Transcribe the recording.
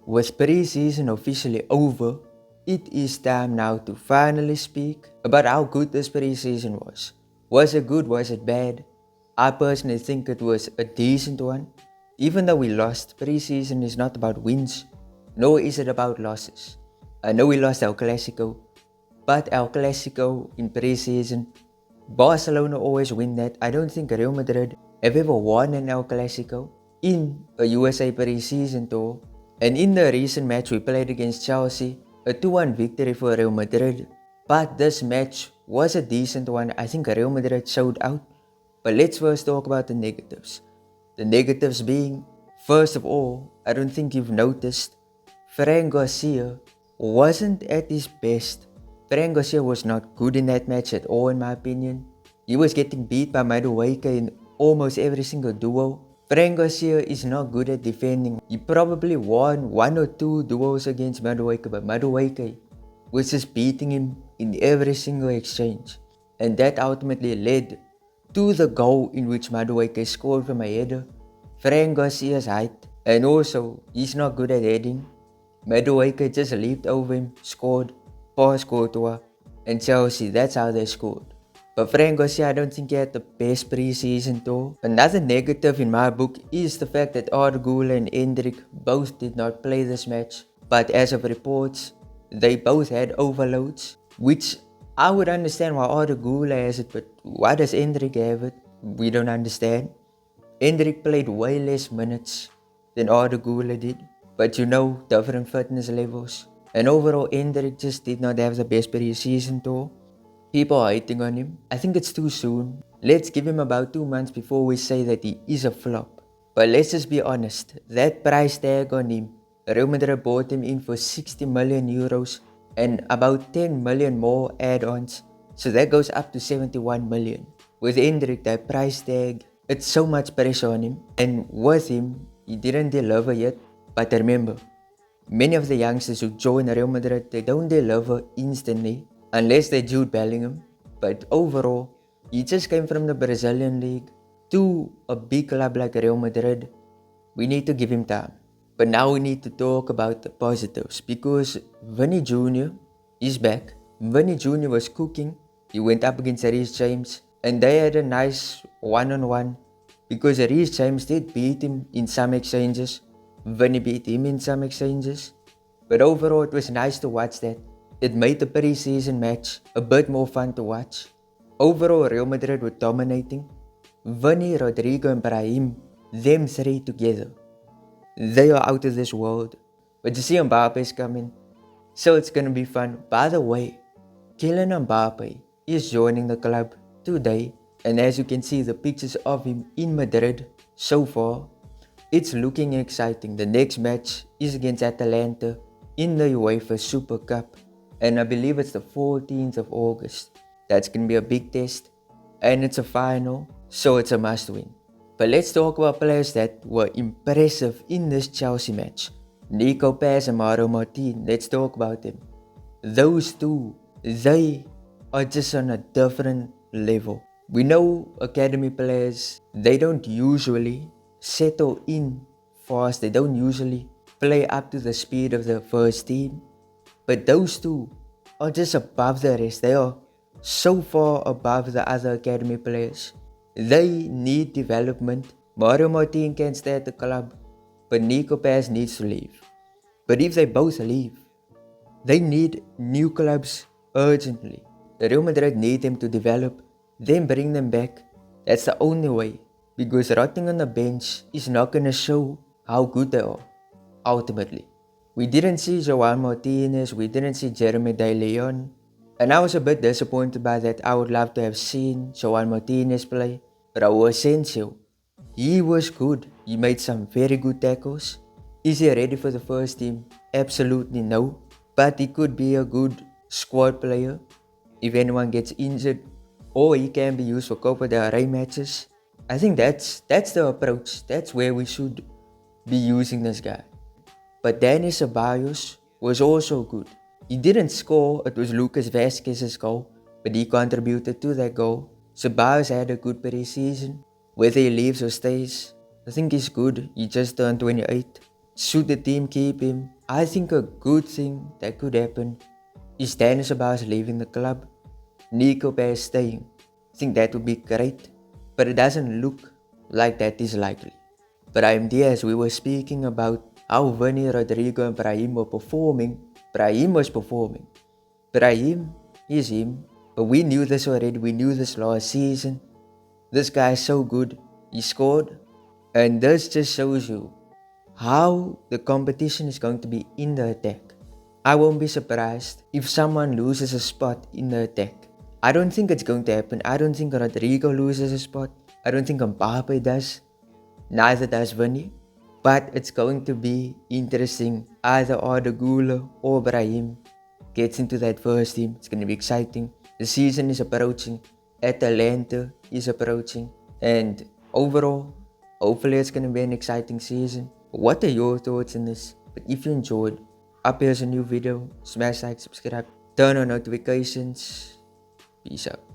With pre-season officially over, it is time now to finally speak about how good this pre-season was. Was it good? Was it bad? I personally think it was a decent one. Even though we lost, pre-season is not about wins, nor is it about losses. I know we lost El Clasico, but El Clasico in pre-season, Barcelona always win that. I don't think Real Madrid have ever won an El Clasico in a USA pre-season tour. And in the recent match we played against Chelsea, a 2-1 victory for Real Madrid. But this match was a decent one. I think Real Madrid showed out. But let's first talk about the negatives. The negatives being, first of all, I don't think you've noticed, Fran Garcia wasn't at his best. Fran Garcia was not good in that match at all in my opinion. He was getting beat by Madueke in almost every single duo. Fran Garcia is not good at defending. He probably won 1 or 2 duos against Madueke, but Madueke was just beating him in every single exchange. And that ultimately led to the goal in which Madueke scored from a header. Fran Garcia's height, and also he's not good at heading. Madueke just leaped over him, scored, passed Courtois, and Chelsea, that's how they scored. But Fran Garcia, I don't think he had the best pre-season tour. Another negative in my book is the fact that Arda Güler and Hendrik both did not play this match. But as of reports, they both had overloads, which I would understand why Arda Güler has it, but why does Hendrik have it? We don't understand. Hendrik played way less minutes than Arda Güler did, but you know, different fitness levels. And overall, Hendrik just did not have the best pre-season tour. People are hating on him. I think it's too soon. Let's give him about 2 months before we say that he is a flop. But let's just be honest, that price tag on him, Real Madrid bought him in for 60 million euros and about 10 million more add-ons. So that goes up to 71 million. With Hendrik, that price tag, it's so much pressure on him. And with him, he didn't deliver yet. But remember, many of the youngsters who join Real Madrid, they don't deliver instantly. Unless they Jude Bellingham. But overall, he just came from the Brazilian league to a big club like Real Madrid. We need to give him time. But now we need to talk about the positives, because Vinny Jr. is back. Vinny Jr. was cooking. He went up against Reece James and they had a nice one-on-one, because Reece James did beat him in some exchanges. Vinny beat him in some exchanges. But overall, it was nice to watch that. It made the pre-season match a bit more fun to watch. Overall, Real Madrid were dominating. Vinny, Rodrigo and Brahim, them three together, they are out of this world. But you see Mbappe is coming, so it's gonna be fun. By the way, Kylian Mbappe is joining the club today. And as you can see the pictures of him in Madrid so far, it's looking exciting. The next match is against Atalanta in the UEFA Super Cup. And I believe it's the 14th of August. That's going to be a big test. And it's a final, so it's a must win. But let's talk about players that were impressive in this Chelsea match. Nico Paz and Mauro Martin, let's talk about them. Those two, they are just on a different level. We know academy players, they don't usually settle in fast. They don't usually play up to the speed of the first team. But those two are just above the rest. They are so far above the other academy players. They need development. Mauro Martin can stay at the club, but Nico Paz needs to leave. But if they both leave, they need new clubs urgently. The Real Madrid need them to develop, then bring them back. That's the only way, because rotting on the bench is not going to show how good they are, ultimately. We didn't see João Martinez, we didn't see Jeremy De Leon, and I was a bit disappointed by that. I would love to have seen João Martinez play. Raul Asensio, he was good. He made some very good tackles. Is he ready for the first team? Absolutely no. But he could be a good squad player if anyone gets injured, or he can be used for Copa del Rey matches. I think that's the approach. That's where we should be using this guy. But Dani Ceballos was also good. He didn't score, it was Lucas Vazquez's goal, but he contributed to that goal. Ceballos had a good pre-season. Whether he leaves or stays, I think he's good. He just turned 28. Should the team keep him? I think a good thing that could happen is Dennis Sabas leaving the club, Nico Paes staying. I think that would be great, but it doesn't look like that is likely. Brahim Diaz, we were speaking about how Vinny, Rodrigo and Brahim were performing. Brahim was performing. Brahim is him, but we knew this already, we knew this last season. This guy is so good, he scored, and this just shows you how the competition is going to be in the attack. I won't be surprised if someone loses a spot in the attack. I don't think it's going to happen. I don't think Rodrigo loses a spot. I don't think Mbappe does. Neither does Vinny. But it's going to be interesting. Either Arda Güler or Brahim gets into that first team. It's going to be exciting. The season is approaching. Atalanta is approaching. And overall, hopefully it's going to be an exciting season. What are your thoughts on this? But if you enjoyed, up here's a new video. Smash like, subscribe, turn on notifications. Peace out.